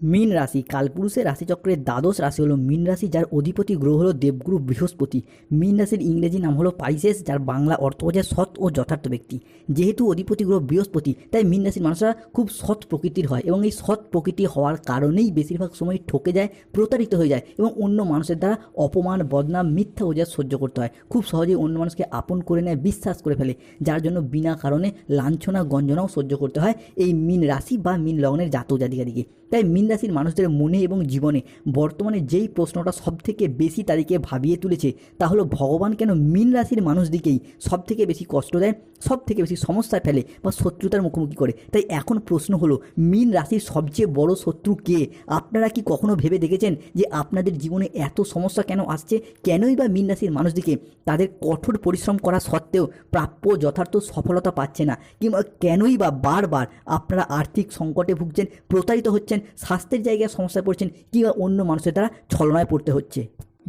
মীন রাশি কালপুরুষের রাশিচক্রের দ্বাদশ রাশি হলো মীন রাশি, যার অধিপতি গ্রহ হলো দেবগুরু বৃহস্পতি। মীন রাশির ইংরেজি নাম হলো পাইসেস, যার বাংলা অর্থ বোঝায় সৎ ও যথার্থ ব্যক্তি। যেহেতু অধিপতি গ্রহ বৃহস্পতি, তাই মীন রাশির মানুষরা খুব সৎ প্রকৃতির হয় এবং এই সৎ প্রকৃতি হওয়ার কারণেই বেশিরভাগ সময় ঠকে যায়, প্রতারিত হয়ে যায় এবং অন্য মানুষের দ্বারা অপমান, বদনাম, মিথ্যা অজা সহ্য করতে হয়। খুব সহজেই অন্য মানুষকে আপন করে নেয়, বিশ্বাস করে ফেলে, যার জন্য বিনা কারণে লাঞ্ছনা, গঞ্জনাও সহ্য করতে হয় এই মীন রাশি বা মীন লগ্নের জাতক জাতিকাদিকে। তাই মীন রাশির মানুষদের মনে এবং জীবনে বর্তমানে যেই প্রশ্নটা সবথেকে বেশি তাদেরকে ভাবিয়ে তুলেছে তা হলো ভগবান কেন মীন রাশির মানুষদিকেই সবথেকে বেশি কষ্ট দেয়, সবথেকে বেশি সমস্যায় ফেলে বা শত্রুতার মুখোমুখি করে। তাই এখন প্রশ্ন হলো, মীন রাশির সবচেয়ে বড় শত্রু কে? আপনারা কি কখনো ভেবে দেখেছেন যে আপনাদের জীবনে এত সমস্যা কেন আসছে? কেনই বা মীন রাশির মানুষদিকে তাদের কঠোর পরিশ্রম করা সত্ত্বেও প্রাপ্য যথার্থ সফলতা পাচ্ছে না? কিংবা কেনই বা বারবার আপনারা আর্থিক সংকটে ভুগছেন, প্রতারিত হচ্ছেন, স্বাস্থ্যের জায়গায় সমস্যায় পড়ছেন, কিংবা অন্য মানুষের দ্বারা ছলনায় পড়তে হচ্ছে?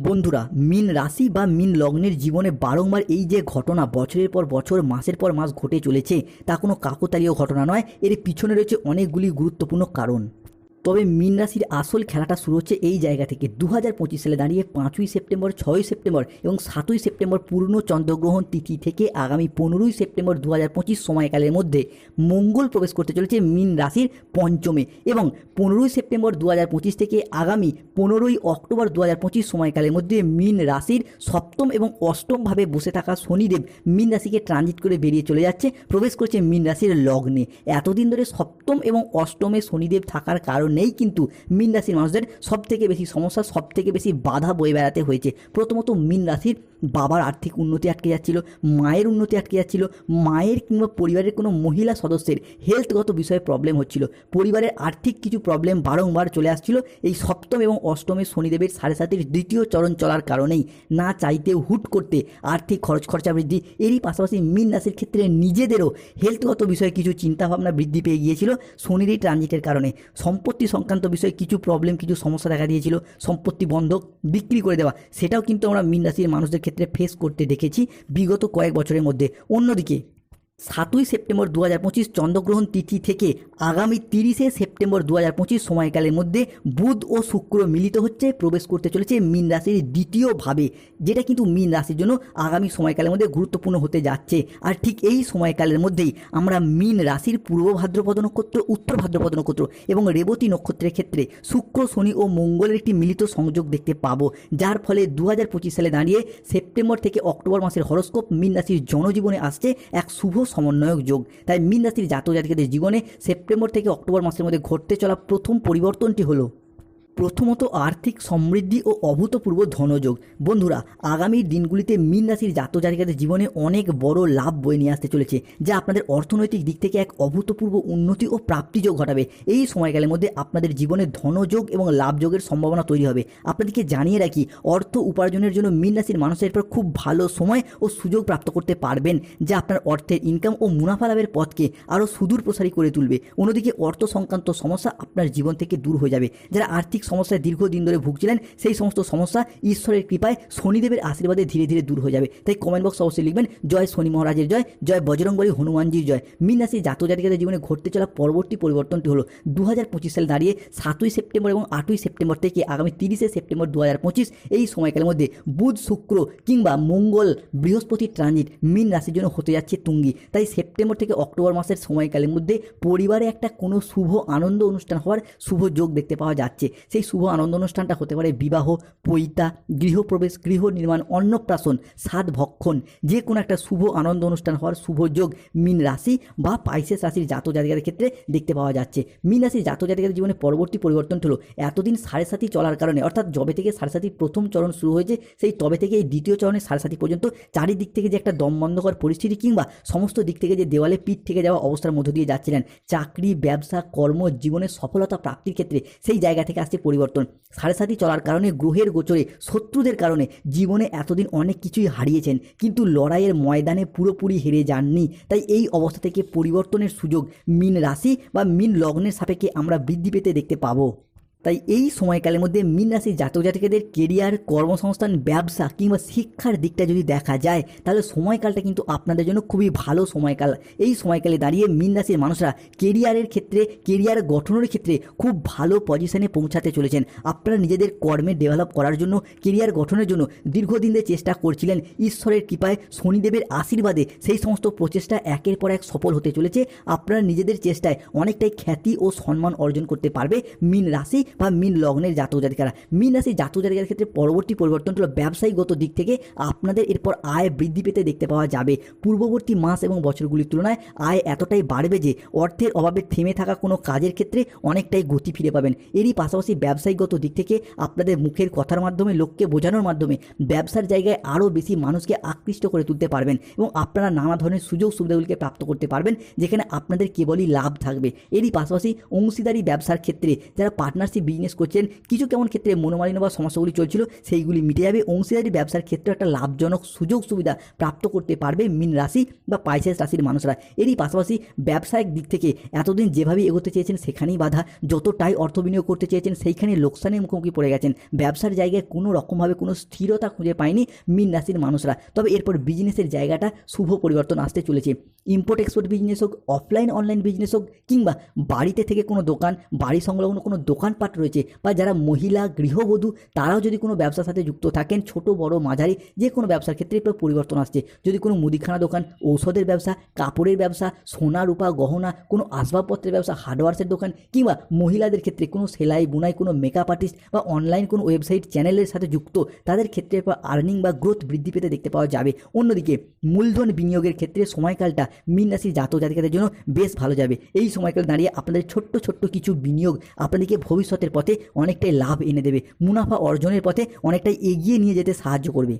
বন্ধুরা, মীন রাশি বা মীন লগ্নের জীবনে বারংবার এই যে ঘটনা বছরের পর বছর, মাসের পর মাস ঘটে চলেছে, তা কোনো কাকতালীয় ঘটনা নয়। এর পিছনে রয়েছে অনেকগুলি গুরুত্বপূর্ণ কারণ। তবে মীন রাশির আসল খেলাটা শুরু হচ্ছে এই জায়গা থেকে। 2025 সালে দাঁড়িয়ে 5ই সেপ্টেম্বর, 6ই সেপ্টেম্বর এবং 7ই সেপ্টেম্বর পূর্ণ চন্দ্রগ্রহণ তিথি থেকে আগামী 15ই সেপ্টেম্বর 2025 সময়কালের মধ্যে মঙ্গল প্রবেশ করতে চলেছে মীন রাশির পঞ্চমে, এবং 15ই সেপ্টেম্বর 2025 থেকে আগামী 15ই অক্টোবর 2025 সময়কালের মধ্যে মীন রাশির সপ্তম এবং অষ্টম ভাবে বসে থাকা শনিদেব মীন রাশিকে ট্রানজিট করে বেরিয়ে চলে যাচ্ছে, প্রবেশ করছে মীন রাশির লগ্নে। এতদিন ধরে সপ্তম এবং অষ্টমে শনিদেব থাকার কারণেই কিন্তু মীন রাশির মানুষদের সবথেকে বেশি সমস্যা, সবথেকে বেশি বাধা বয়ে বেড়াতে হয়েছে। প্রথমত মীন রাশির বাবার আর্থিক উন্নতি আটকে যাচ্ছিল, মায়ের উন্নতি আটকে যাচ্ছিল, মায়ের কিংবা পরিবারের কোনো মহিলা সদস্যের হেলথগত বিষয়ে প্রবলেম হচ্ছিল, পরিবারের আর্থিক কিছু প্রবলেম বারংবার চলে আসছিল। এই সপ্তম এবং অষ্টমে শনিদেবের 7.5 দ্বিতীয় চরণ চলার কারণেই না চাইতেও হুট করতে আর্থিক খরচা বৃদ্ধি, এরই পাশাপাশি মীন রাশির ক্ষেত্রে নিজেদেরও হেলথগত বিষয়ে কিছু চিন্তাভাবনা বৃদ্ধি পেয়ে গিয়েছিল শনির এই ট্রানজিটের কারণে। সম্পত্তি সংক্রান্ত বিষয়ে কিছু প্রবলেম, কিছু সমস্যা দেখা দিয়েছিল, সম্পত্তি বন্ধক, বিক্রি করে দেওয়া, সেটাও কিন্তু আমরা মীন রাশির মানুষদের ক্ষেত্রে ফেস করতে দেখেছি বিগত কয়েক বছরের মধ্যে। অন্যদিকে 7ই সেপ্টেম্বর 2025 চন্দ্রগ্রহণ তিথি থেকে আগামী 30শে সেপ্টেম্বর 2025 সময়কালের মধ্যে বুধ ও শুক্র মিলিত হচ্ছে, প্রবেশ করতে চলেছে মীন রাশির দ্বিতীয় ভাবে, যেটা কিন্তু মীন রাশির জন্য আগামী সময়কালের মধ্যে গুরুত্বপূর্ণ হতে যাচ্ছে। আর ঠিক এই সময়কালের মধ্যেই আমরা মীন রাশির পূর্ব ভাদ্রপদ নক্ষত্র, উত্তর ভাদ্রপদ নক্ষত্র এবং রেবতী নক্ষত্রের ক্ষেত্রে শুক্র, শনি ও মঙ্গলের একটি মিলিত সংযোগ দেখতে পাবো, যার ফলে 2025 সালে দাঁড়িয়ে সেপ্টেম্বর থেকে অক্টোবর মাসের হরস্কোপ মীন রাশির জনজীবনে আসছে এক শুভ সমন্বয়ক যোগ। তাই মীন রাশির জাতক জাতিকাদের জীবনে সেপ্টেম্বর থেকে অক্টোবর মাসের মধ্যে ঘটতে চলা প্রথম পরিবর্তনটি হলো প্রথমত আর্থিক সমৃদ্ধি ও অভূতপূর্ব ধনযোগ। বন্ধুরা, আগামী দিনগুলিতে মীন রাশির জাতক জাতিকাদের জীবনে অনেক বড় লাভ বয়ে নিয়ে আসতে চলেছে, যা আপনাদের অর্থনৈতিক দিক থেকে এক অভূতপূর্ব উন্নতি ও প্রাপ্তিযোগ ঘটাবে। এই সময়কালের মধ্যে আপনাদের জীবনে ধনযোগ এবং লাভযোগের সম্ভাবনা তৈরি হবে। আপনাদেরকে জানিয়ে রাখি, অর্থ উপার্জনের জন্য মীন রাশির মানুষের পর খুব ভালো সময় ও সুযোগ প্রাপ্ত করতে পারবেন, যা আপনার অর্থের ইনকাম ও মুনাফা লাভের পথকে আরও সুদূর প্রসারী করে তুলবে। অন্যদিকে অর্থ সংক্রান্ত সমস্যা আপনার জীবন থেকে দূর হয়ে যাবে। যারা আর্থিক সমস্যায় দীর্ঘদিন ধরে ভুগছিলেন, সেই সমস্ত সমস্যা ঈশ্বরের কৃপায়, শনিদেবের আশীর্বাদে ধীরে ধীরে দূর হয়ে যাবে। তাই কমেন্ট বক্স অবশ্যই লিখবেন, জয় শনি মহারাজের জয়, জয় বজরংবলী হনুমানজির জয়। মীন রাশির জাতক জাতিকাদের জীবনে ঘটতে চলা পরবর্তী পরিবর্তনটি হলো 2025 সালে দাঁড়িয়ে 7ই সেপ্টেম্বর এবং 8ই সেপ্টেম্বর থেকে আগামী 30শে সেপ্টেম্বর 2025 এই সময়কালের মধ্যে বুধ, শুক্র কিংবা মঙ্গল, বৃহস্পতির ট্রানজিট মীন রাশির জন্য হতে যাচ্ছে তুঙ্গি। তাই সেপ্টেম্বর থেকে অক্টোবর মাসের সময়কালের মধ্যে পরিবারে একটা কোনো শুভ আনন্দ অনুষ্ঠান হওয়ার শুভ যোগ দেখতে পাওয়া যাচ্ছে। সেই শুভ আনন্দ অনুষ্ঠানটা হতে পারে বিবাহ, পৈতা, গৃহপ্রবেশ, গৃহ নির্মাণ, অন্নপ্রাশন, সাত ভক্ষণ, যে কোনো একটা শুভ আনন্দ অনুষ্ঠান হওয়ার শুভ যোগ মীন রাশি বা পাইসেস রাশির জাতক জাতিকাদের ক্ষেত্রে দেখতে পাওয়া যাচ্ছে। মীন রাশির জাতক জাতিকাদের জীবনে পরবর্তী পরিবর্তন হলো এতদিন 7.5 চলার কারণে, অর্থাৎ যবে থেকে 7.5 প্রথম চরণ শুরু হয়েছে, সেই তবে থেকে এই দ্বিতীয় চরণে 7.5 পর্যন্ত চারিদিক থেকে যে একটা দমবন্ধকর পরিস্থিতি কিংবা সমস্ত দিক থেকে যে দেওয়ালে পিঠ থেকে যাওয়া অবস্থার মধ্য দিয়ে যাচ্ছিলেন, চাকরি, ব্যবসা, কর্ম, জীবনের সফলতা প্রাপ্তির ক্ষেত্রে সেই জায়গা থেকে আসছে পরিবর্তন। 7.5 চলার কারণে গ্রহের গোচরে শত্রুদের কারণে জীবনে এতদিন অনেক কিছুই হারিয়েছেন, কিন্তু লড়াইয়ের ময়দানে পুরোপুরি হেরে যাননি। তাই এই অবস্থা থেকে পরিবর্তনের সুযোগ মীন রাশি বা মীন লগ্নের সাপেক্ষে আমরা বৃদ্ধি পেতে দেখতে পাবো। তাই এই সময়কালের মধ্যে মীন রাশির জাতক জাতিকাদের কেরিয়ার, কর্মসংস্থান, ব্যবসা কিংবা শিক্ষার দিকটা যদি দেখা যায় তাহলে সময়কালটা কিন্তু আপনাদের জন্য খুবই ভালো সময়কাল। এই সময়কালে দাঁড়িয়ে মীন রাশির মানুষরা কেরিয়ারের ক্ষেত্রে, কেরিয়ার গঠনের ক্ষেত্রে খুব ভালো পজিশনে পৌঁছাতে চলেছেন। আপনারা নিজেদের কর্মে ডেভেলপ করার জন্য, কেরিয়ার গঠনের জন্য দীর্ঘদিন ধরে চেষ্টা করছিলেন। ঈশ্বরের কৃপায়, শনিদেবের আশীর্বাদে সেই সমস্ত প্রচেষ্টা একের পর এক সফল হতে চলেছে। আপনারা নিজেদের চেষ্টায় অনেকটাই খ্যাতি ও সম্মান অর্জন করতে পারবে মীন রাশি বা মীন লগ্নের জাতক জাতিকারা। মীন রাশির জাতক জাতিকার ক্ষেত্রে পরবর্তী পরিবর্তন হলো ব্যবসায়িকগত দিক থেকে আপনাদের এরপর আয় বৃদ্ধি পেতে দেখতে পাওয়া যাবে। পূর্ববর্তী মাস এবং বছরগুলির তুলনায় আয় এতটাই বাড়বে যে অর্থের অভাবে থেমে থাকা কোনো কাজের ক্ষেত্রে অনেকটাই গতি ফিরে পাবেন। এরই পাশাপাশি ব্যবসায়িকগত দিক থেকে আপনাদের মুখের কথার মাধ্যমে, লোককে বোঝানোর মাধ্যমে ব্যবসার জায়গায় আরও বেশি মানুষকে আকৃষ্ট করে তুলতে পারবেন এবং আপনারা নানা ধরনের সুযোগ সুবিধাগুলিকে প্রাপ্ত করতে পারবেন যেখানে আপনাদের কেবলই লাভ থাকবে। এরই পাশাপাশি অংশীদারি ব্যবসার ক্ষেত্রে যারা পার্টনারশিপ বিজনেস করছেন, কিছু কেমন ক্ষেত্রে মনোমালিন্য বা সমস্যাগুলি চলছিল সেইগুলি মিটে যাবে। অংশীদারি ব্যবসার ক্ষেত্রে একটা লাভজনক সুযোগ সুবিধা প্রাপ্ত করতে পারবে মীন রাশি বা পাইসেস রাশির মানুষরা। এরই পাশাপাশি ব্যবসায়িক দিক থেকে এতদিন যেভাবে এগোতে চেয়েছেন সেখানেই বাধা, যতটাই অর্থ বিনিয়োগ করতে চেয়েছেন সেইখানে লোকসানের মুখোমুখি পড়ে গেছেন। ব্যবসার জায়গায় কোনো রকমভাবে কোনো স্থিরতা খুঁজে পায়নি মীন রাশির মানুষরা। তবে এরপর বিজনেসের জায়গাটা শুভ পরিবর্তন আসতে চলেছে। ইম্পোর্ট এক্সপোর্ট বিজনেস হোক, অফলাইন অনলাইন বিজনেস হোক, কিংবা বাড়িতে থেকে কোনো দোকান, বাড়ি সংলগ্ন কোনো দোকানপাট রয়েছে, বা যারা মহিলা গৃহবধূ তারাও যদি কোনো ব্যবসার সাথে যুক্ত থাকেন, ছোট বড় মাঝারি যে কোনো ব্যবসার ক্ষেত্রে এরপর পরিবর্তন আসছে। যদি কোনো মুদিখানা দোকান, ঔষধের ব্যবসা, কাপড়ের ব্যবসা, সোনা রূপা গহনা, কোনো আসবাবপত্রের ব্যবসা, হার্ডওয়ার্সের দোকান, কিংবা মহিলাদের ক্ষেত্রে কোনো সেলাই বুনাই, কোনো মেকআপ আর্টিস্ট বা অনলাইন কোনো ওয়েবসাইট চ্যানেলের সাথে যুক্ত, তাদের ক্ষেত্রে এরপর আর্নিং বা গ্রোথ বৃদ্ধি পেতে দেখতে পাওয়া যাবে। অন্যদিকে মূলধন বিনিয়োগের ক্ষেত্রে সময়কালটা মীন রাশির জাতক জাতিকাদের জন্য বেশ ভালো যাবে। এই সময়কাল দাঁড়িয়ে আপনাদের ছোট্ট ছোট্ট কিছু বিনিয়োগ আপনাদেরকে ভবিষ্যতের পথে অনেকটাই লাভ এনে দেবে, মুনাফা অর্জনের পথে অনেকটাই এগিয়ে নিয়ে যেতে সাহায্য করবে।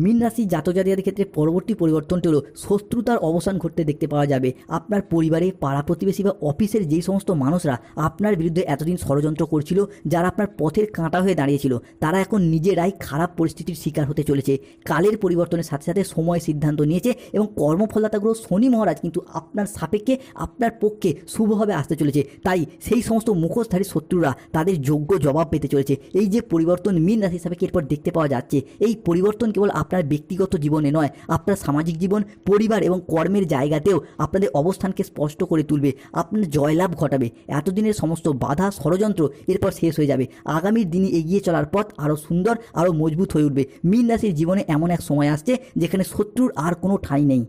মীন রাশি জাতক জাতিকাদের ক্ষেত্রে পরবর্তী পরিবর্তনটি হলো শত্রুতার অবসান ঘটতে দেখতে পাওয়া যাবে। আপনার পরিবারে, পাড়া প্রতিবেশী বা অফিসের যেই সমস্ত মানুষরা আপনার বিরুদ্ধে এতদিন ষড়যন্ত্র করছিল, যারা আপনার পথের কাঁটা হয়ে দাঁড়িয়েছিল, তারা এখন নিজেরাই খারাপ পরিস্থিতির শিকার হতে চলেছে। কালের পরিবর্তনের সাথে সাথে সময় সিদ্ধান্ত নিয়েছে এবং কর্মফলদাতা গ্রহ শনি মহারাজ কিন্তু আপনার সাপেক্ষে, আপনার পক্ষে শুভভাবে আসতে চলেছে। তাই সেই সমস্ত মুখোশধারী শত্রুরা তাদের যোগ্য জবাব পেতে চলেছে। এই যে পরিবর্তন মীন রাশি সাপেক্ষে এরপর দেখতে পাওয়া যাচ্ছে, এই পরিবর্তন কেবল আপনার ব্যক্তিগত জীবনে নয়, আপনার সামাজিক জীবন, পরিবার এবং কর্মের জায়গাতেও আপনাদের অবস্থানকে স্পষ্ট করে তুলবে, আপনার জয়লাভ ঘটাবে। এতদিনের সমস্ত বাধা, ষড়যন্ত্র এরপর শেষ হয়ে যাবে। আগামীর দিনে এগিয়ে চলার পথ আরও সুন্দর, আরও মজবুত হয়ে উঠবে। মীন রাশির জীবনে এমন এক সময় আসছে যেখানে শত্রুর আর কোনো ঠাঁই নেই।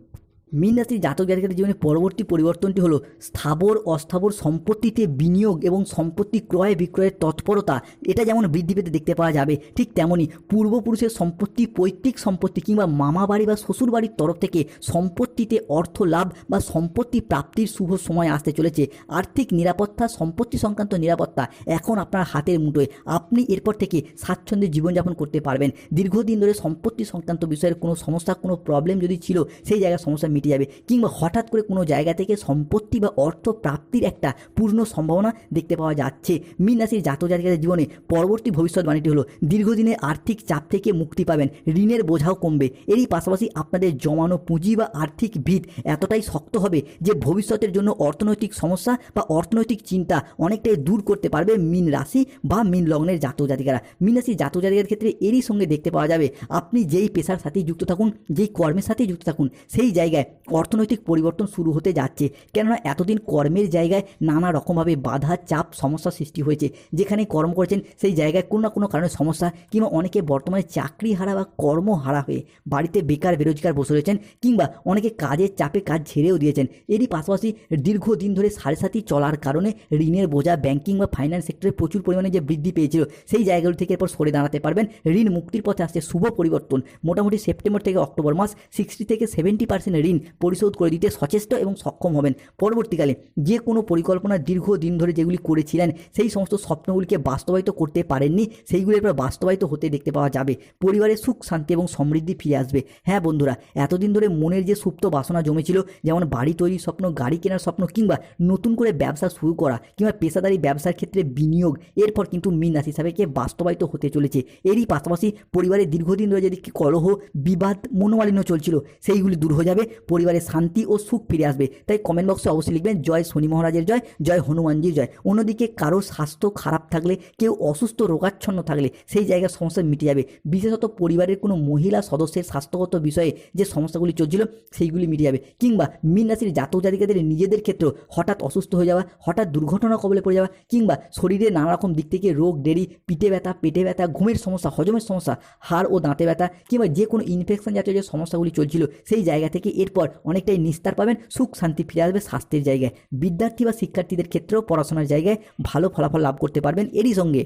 মীন রাশির জাতক জাতিকাদের জীবনে পরবর্তী পরিবর্তনটি হলো স্থাবর অস্থাবর সম্পত্তিতে বিনিয়োগ এবং সম্পত্তি ক্রয় বিক্রয়ের তৎপরতা। এটা যেমন বৃদ্ধি পেতে দেখতে পাওয়া যাবে, ঠিক তেমনই পূর্বপুরুষের সম্পত্তি, পৈতৃক সম্পত্তি কিংবা মামা বাড়ি বা শ্বশুর বাড়ির তরফ থেকে সম্পত্তিতে অর্থ লাভ বা সম্পত্তি প্রাপ্তির শুভ সময় আসতে চলেছে। আর্থিক নিরাপত্তা, সম্পত্তি সংক্রান্ত নিরাপত্তা এখন আপনার হাতের মুঠোয়। আপনি এরপর থেকে স্বাচ্ছন্দ্যে জীবনযাপন করতে পারবেন। দীর্ঘদিন ধরে সম্পত্তি সংক্রান্ত বিষয়ের কোনো সমস্যা, কোনো প্রবলেম যদি ছিল, সেই জায়গায় সমস্যা মিটে যাবে, কিংবা হঠাৎ করে কোনো জায়গা থেকে সম্পত্তি বা অর্থ প্রাপ্তির একটা পূর্ণ সম্ভাবনা দেখতে পাওয়া যাচ্ছে। মীন রাশির জাতক জাতিকাদের জীবনে পরবর্তী ভবিষ্যৎবাণীটি হলো দীর্ঘদিনের আর্থিক চাপ থেকে মুক্তি পাবেন, ঋণের বোঝাও কমবে। এরই পাশাপাশি আপনাদের জমানো পুঁজি বা আর্থিক ভিত এতটাই শক্ত হবে যে ভবিষ্যতের জন্য অর্থনৈতিক সমস্যা বা অর্থনৈতিক চিন্তা অনেকটাই দূর করতে পারবে মীন রাশি বা মীন লগ্নের জাতক জাতিকারা। মীন রাশির জাতক জাতিকাদের ক্ষেত্রে এরই সঙ্গে দেখতে পাওয়া যাবে আপনি যেই পেশার সাথেই যুক্ত থাকুন, যেই কর্মের সাথেই যুক্ত থাকুন, সেই জায়গায় অর্থনৈতিক পরিবর্তন শুরু হতে যাচ্ছে। কেননা এতদিন কর্মের জায়গায় নানা রকমভাবে বাধা, চাপ, সমস্যা সৃষ্টি হয়েছে। যেখানে কর্ম করেছেন সেই জায়গায় কোনো না কোনো কারণে সমস্যা, কিংবা অনেকে বর্তমানে চাকরি হারা বা কর্ম হারা হয়ে বাড়িতে বেকার বেরোজগার বসে রয়েছেন, কিংবা অনেকে কাজের চাপে কাজ ছেড়েও দিয়েছেন। এরই পাশাপাশি দীর্ঘদিন ধরে সাড়ে সাথী চলার কারণে ঋণের বোঝা ব্যাংকিং বা ফাইন্যান্স সেক্টরে প্রচুর পরিমাণে যে বৃদ্ধি পেয়েছিল, সেই জায়গাগুলো থেকে এরপর সরে দাঁড়াতে পারবেন। ঋণ মুক্তির পথে আসছে শুভ পরিবর্তন। মোটামুটি সেপ্টেম্বর থেকে অক্টোবর মাস 60 থেকে 70% ঋণ পরিশোধ করে দিতে সচেষ্ট এবং সক্ষম হবেন। পরবর্তীকালে যে কোনো পরিকল্পনা দীর্ঘদিন ধরে যেগুলি করেছিলেন, সেই সমস্ত স্বপ্নগুলিকে বাস্তবায়িত করতে পারেননি, সেইগুলির পর বাস্তবায়িত হতে দেখতে পাওয়া যাবে। পরিবারের সুখ শান্তি এবং সমৃদ্ধি ফিরে আসবে। হ্যাঁ বন্ধুরা, এতদিন ধরে মনের যে সুপ্ত বাসনা জমেছিল, যেমন বাড়ি তৈরির স্বপ্ন, গাড়ি কেনার স্বপ্ন, কিংবা নতুন করে ব্যবসা শুরু করা, কিংবা পেশাদারি ব্যবসার ক্ষেত্রে বিনিয়োগ, এরপর কিন্তু মীন রাশি হিসাবে বাস্তবায়িত হতে চলেছে। এরই পাশাপাশি পরিবারের দীর্ঘদিন ধরে যদি কলহ, বিবাদ, মনোমালিন্য চলছিল, সেইগুলি দূর হয়ে যাবে। পরিবারে শান্তি ও সুখ ফিরে আসবে। তাই কমেন্ট বক্সে অবশ্যই লিখবেন জয় শনি মহারাজের জয়, জয় হনুমানজির জয়। অন্যদিকে কারোর স্বাস্থ্য খারাপ থাকলে, কেউ অসুস্থ রোগাচ্ছন্ন থাকলে সেই জায়গার সমস্যা মিটে যাবে। বিশেষত পরিবারের কোনো মহিলা সদস্যের স্বাস্থ্যগত বিষয়ে যে সমস্যাগুলি চলছিল সেইগুলি মিটে যাবে। কিংবা মীন রাশির জাতক জাতিকাদের নিজেদের ক্ষেত্রেও হঠাৎ অসুস্থ হয়ে যাওয়া, হঠাৎ দুর্ঘটনা কবলে পড়ে যাওয়া, কিংবা শরীরে নানা রকম দিক থেকে রোগ, দেরি, পিঠে ব্যথা, পেটে ব্যথা, ঘুমের সমস্যা, হজমের সমস্যা, হাড় ও দাঁতে ব্যথা, কিংবা যে কোনো ইনফেকশন জাতীয় যে সমস্যাগুলি চলছিল সেই জায়গা থেকে এরপর অনেকটাই নিস্তার পাবেন, সুখ শান্তি ফিরে আসবে স্বাস্থ্যের জায়গায়। বিদ্যার্থী বা শিক্ষার্থীদের ক্ষেত্রেও পড়াশোনার জায়গায় ভালো ফলাফল লাভ করতে পারবেন। এরই সঙ্গে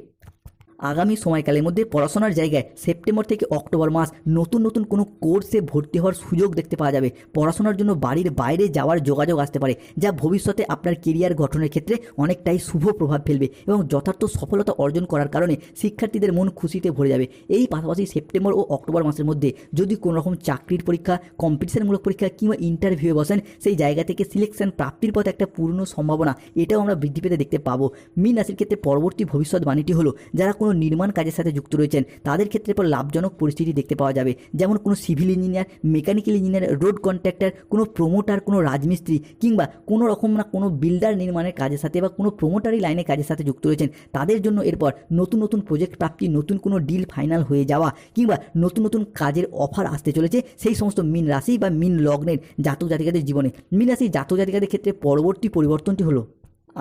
আগামী সময়কালের মধ্যে পড়াশোনার জায়গায় সেপ্টেম্বর থেকে অক্টোবর মাস নতুন নতুন কোনো কোর্সে ভর্তি হওয়ার সুযোগ দেখতে পাওয়া যাবে। পড়াশোনার জন্য বাড়ির বাইরে যাওয়ার যোগাযোগ আসতে পারে, যা ভবিষ্যতে আপনার কেরিয়ার গঠনের ক্ষেত্রে অনেকটাই শুভ প্রভাব ফেলবে এবং যথার্থ সফলতা অর্জন করার কারণে শিক্ষার্থীদের মন খুশিতে ভরে যাবে। এই পাশাপাশি সেপ্টেম্বর ও অক্টোবর মাসের মধ্যে যদি কোনো রকম চাকরির পরীক্ষা, কম্পিটিশনমূলক পরীক্ষা কিংবা ইন্টারভিউয়ে বসেন, সেই জায়গা থেকে সিলেকশন প্রাপ্তির পথে একটা পূর্ণ সম্ভাবনা এটাও আমরা বৃদ্ধি পেতে দেখতে পাবো। মীন রাশির ক্ষেত্রে পরবর্তী ভবিষ্যৎবাণীটি হলো, যারা কোনো নির্মাণ কাজের সাথে যুক্ত রয়েছেন তাদের ক্ষেত্রে পর লাভজনক পরিস্থিতি দেখতে পাওয়া যাবে। যেমন কোনো civil engineer, mechanical engineer, road contractor, কোনো প্রমোটার, কোনো রাজমিস্ত্রি কিংবা কোনো রকম না কোনো বিল্ডার নির্মাণের কাজের সাথে বা কোনো প্রমোটারি লাইনের কাজের সাথে যুক্ত রয়েছেন, তাদের জন্য এরপর নতুন নতুন প্রজেক্ট প্রাপ্তি, নতুন কোনো ডিল ফাইনাল হয়ে যাওয়া কিংবা নতুন নতুন কাজের অফার আসতে চলেছে সেই সমস্ত মীন রাশি বা মীন লগ্নের জাতক জাতিকাদের জীবনে। মীন রাশির জাতক জাতিকাদের ক্ষেত্রে পরবর্তী পরিবর্তনটি হলো,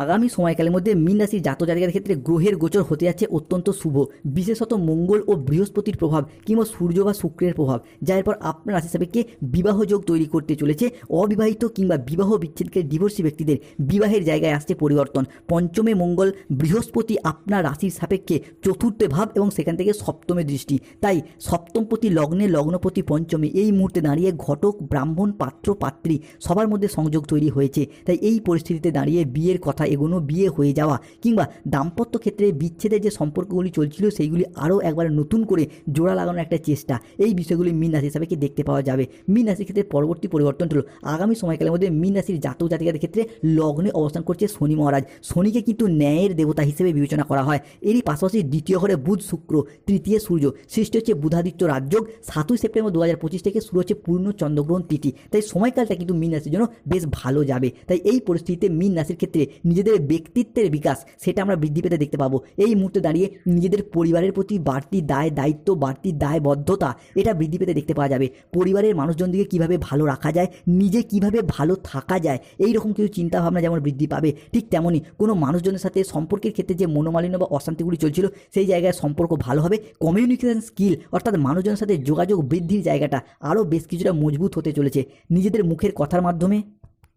আগামী সময়কালের মধ্যে মীন রাশির জাতক জাতিকাদের ক্ষেত্রে গ্রহের গোচর হতে যাচ্ছে অত্যন্ত শুভ। বিশেষত মঙ্গল ও বৃহস্পতির প্রভাব কিংবা সূর্য বা শুক্রের প্রভাব, যা এরপর আপনার রাশি সাপেক্ষে বিবাহ যোগ তৈরি করতে চলেছে। অবিবাহিত কিংবা বিবাহ বিচ্ছেদকে ডিভোর্সি ব্যক্তিদের বিবাহের জায়গায় আসছে পরিবর্তন। পঞ্চমে মঙ্গল, বৃহস্পতি আপনার রাশির সাপেক্ষে চতুর্থ ভাব এবং সেখান থেকে সপ্তমে দৃষ্টি। তাই সপ্তমপতি লগ্নে, লগ্নপতি পঞ্চমে, এই মুহূর্তে দাঁড়িয়ে ঘটক, ব্রাহ্মণ, পাত্র, পাত্রী সবার মধ্যে সংযোগ তৈরি হয়েছে। তাই এই পরিস্থিতিতে দাঁড়িয়ে বিয়ের কথা এগোনো, বিয়ে হয়ে যাওয়া কিংবা দাম্পত্য ক্ষেত্রে বিচ্ছেদের যে সম্পর্কগুলি চলছিল সেইগুলি আরও একবার নতুন করে জোড়া লাগানোর একটা চেষ্টা, এই বিষয়গুলি মীন রাশি হিসাবে দেখতে পাওয়া যাবে। মীন রাশির ক্ষেত্রে পরবর্তী পরিবর্তন হলো, আগামী সময়কালের মধ্যে মীন রাশির জাতক জাতিকাদের ক্ষেত্রে লগ্নে অবস্থান করছে শনি মহারাজ। শনিকে কিন্তু ন্যায়ের দেবতা হিসেবে বিবেচনা করা হয়। এরই পাশাপাশি দ্বিতীয় ঘরে বুধ, শুক্র, তৃতীয় সূর্য, সৃষ্টি হচ্ছে বুধাদিত্য রাজযোগ। 7ই সেপ্টেম্বর 2025 থেকে শুরু হচ্ছে পূর্ণ চন্দ্রগ্রহণ তিথি। তাই সময়কালটা কিন্তু মীন রাশির জন্য বেশ ভালো যাবে। তাই এই পরিস্থিতিতে মীন রাশির ক্ষেত্রে নিজেদের ব্যক্তিত্বের বিকাশ সেটা আমরা বৃদ্ধি পেতে দেখতে পাবো। এই মুহূর্তে দাঁড়িয়ে নিজেদের পরিবারের প্রতি বাড়তি দায় দায়িত্ব, বাড়তি দায়বদ্ধতা এটা বৃদ্ধি পেতে দেখতে পাওয়া যাবে। পরিবারের মানুষজনদেরকে কীভাবে ভালো রাখা যায়, নিজে কিভাবে ভালো থাকা যায়, এই রকম কিছু চিন্তাভাবনা যেমন বৃদ্ধি পাবে, ঠিক তেমনই কোনো মানুষজনের সাথে সম্পর্কের ক্ষেত্রে যে মনোমালিন্য বা অশান্তিগুলি চলছিল সেই জায়গায় সম্পর্ক ভালো হবে। কমিউনিকেশন স্কিল অর্থাৎ মানুষজনের সাথে যোগাযোগ বৃদ্ধির জায়গাটা আরও বেশ কিছুটা মজবুত হতে চলেছে। নিজেদের মুখের কথার মাধ্যমে,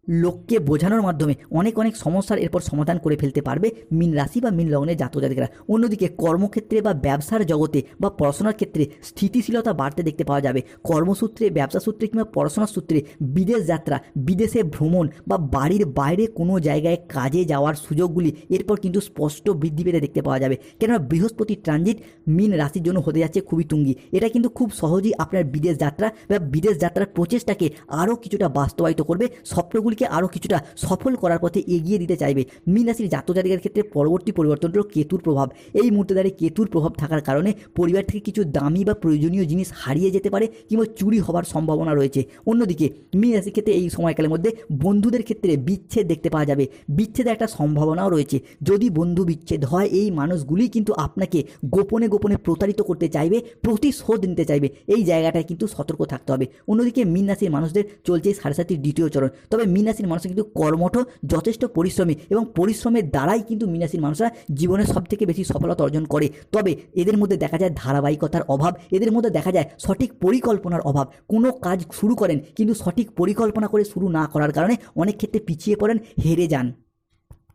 লোককে বোঝানোর মাধ্যমে অনেক অনেক সমস্যার এরপর সমাধান করে ফেলতে পারবে মীন রাশি বা মীন লগ্নের জাতক জাতিকারা। অন্যদিকে কর্মক্ষেত্রে বা ব্যবসার জগতে বা পড়াশোনার ক্ষেত্রে স্থিতিশীলতা বাড়তে দেখতে পাওয়া যাবে। কর্মসূত্রে, ব্যবসা সূত্রে কিংবা পড়াশোনার সূত্রে বিদেশ যাত্রা, বিদেশে ভ্রমণ বা বাড়ির বাইরে কোনো জায়গায় কাজে যাওয়ার সুযোগগুলি এরপর কিন্তু স্পষ্ট বৃদ্ধি পেতে দেখতে পাওয়া যাবে। কেননা বৃহস্পতির ট্রানজিট মীন রাশির জন্য হতে যাচ্ছে খুবই তুঙ্গি। এটা কিন্তু খুব সহজেই আপনার বিদেশ যাত্রা বা বিদেশ যাত্রার প্রচেষ্টাকে আরও কিছুটা বাস্তবায়িত করবে, স্বপ্নগুলি আরও কিছুটা সফল করার পথে এগিয়ে দিতে চাইবে। মীন রাশির জাতক জাতিকার ক্ষেত্রে পরবর্তী পরিবর্তন হলো কেতুর প্রভাব। এই মুহূর্তে দাঁড়িয়ে কেতুর প্রভাব থাকার কারণে পরিবার থেকে কিছু দামি বা প্রয়োজনীয় জিনিস হারিয়ে যেতে পারে কিংবা চুরি হওয়ার সম্ভাবনা রয়েছে। অন্যদিকে মীন রাশির ক্ষেত্রে এই সময়কালের মধ্যে বন্ধুদের ক্ষেত্রে বিচ্ছেদ দেখতে পাওয়া যাবে। বিচ্ছেদের একটা সম্ভাবনাও রয়েছে। যদি বন্ধু বিচ্ছেদ হয়, এই মানুষগুলি কিন্তু আপনাকে গোপনে গোপনে প্রতারিত করতে চাইবে, প্রতিশোধ নিতে চাইবে। এই জায়গাটায় কিন্তু সতর্ক থাকতে হবে। অন্যদিকে মীন রাশির মানুষদের চলছে 7.5 দ্বিতীয় চরণ। তবে মীন রাশির মানুষ কিন্তু কর্মঠ, যথেষ্ট পরিশ্রমী এবং পরিশ্রমের দ্বারাই কিন্তু মীন রাশির মানুষরা জীবনে সবথেকে বেশি সফলতা অর্জন করে। তবে এদের মধ্যে দেখা যায় ধারাবাহিকতার অভাব, এদের মধ্যে দেখা যায় সঠিক পরিকল্পনার অভাব। কোনো কাজ শুরু করেন কিন্তু সঠিক পরিকল্পনা করে শুরু না করার কারণে অনেক ক্ষেত্রে পিছিয়ে পড়েন, হেরে যান।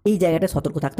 এই জায়গাটা সতর্ক থাকতে